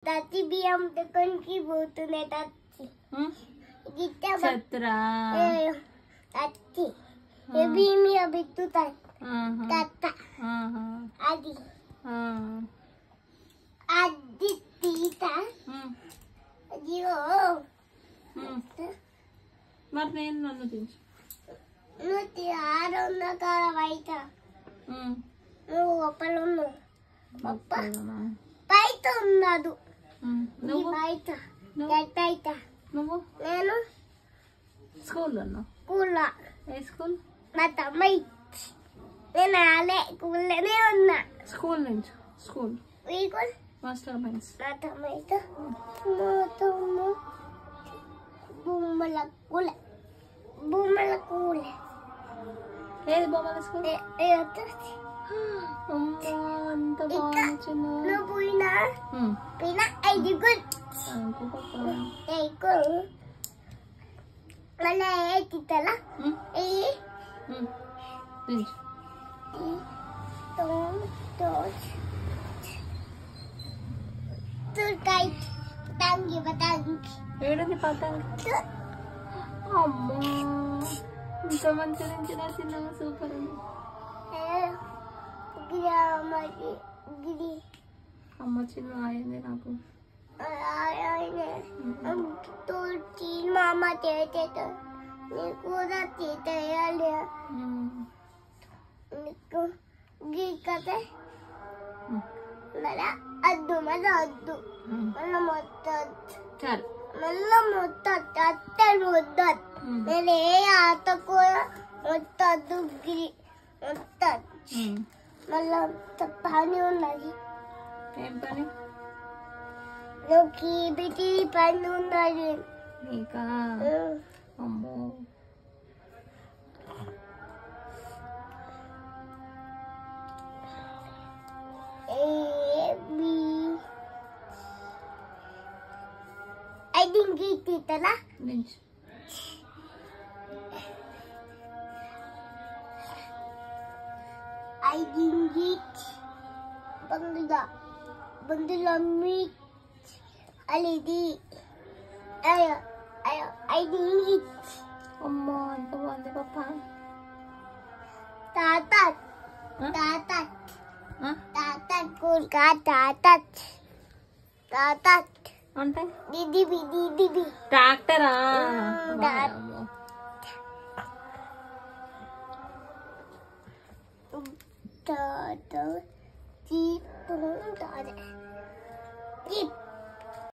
Tati biam tekan keyboard ne tati. Kita Chatra. Tati. Ebi mi abitu tat. Tata. Adi. Adi tita. Adi oh. మరి నేను నన్ను దించు. నువ్వు ఆరున్న కాడ బయట నువ్వు లోపల ఉన్నావు. బయట ఉన్నాడు. నువ్వు బయట బయట నువ్వు నేను స్కూల్లో ఉన్నావు. స్కూల్లో ఏ స్కూల్? నా తమ్మాయి నేను ఆలే స్కూల్లోనే ఉన్నా. స్కూల్ నుంచి స్కూల్ మీకు మాస్టర్ మైన్స్. నా తమ్మాయితో మొత్తము బొమ్మల కూల బొమ్మల కూల ఏది బొమ్మల స్కూల్? అంత బాగుంది. నువ్వు పోయినా పోయినా ఐదుగురు మళ్ళీ ఏ తిట్టలా ఏడుంది పతంగి? అమ్మా ఇంత మంచి నుంచి చిన్నగా సూపర్ ఉంది. అమ్మ చిన్న అయింది నాకు. మామ చేసేది నీకు కూడా తీసేయాలి. నీకు గీకతే మళ్ళా అద్దు మళ్ళీ వద్దు మళ్ళీ మొత్తం చాలు మళ్ళీ మొత్తం అత్తలు వద్దదు. నేను ఏ ఆట కూడా మొత్తద్దు గిరి మొత్తం మళ్ళా పని ఉన్నది. ఏం పని? నువ్వు కీబిటి పని ఉన్నది నీకా? అమ్మో అది గీతలా నుంచి I didn't get bandula meat alidi ayo I didn't get అమ్మో ఎంత బాగుంది పాప. tatat kulka tatat అంటే didibi ట్రాక్టరా? jeep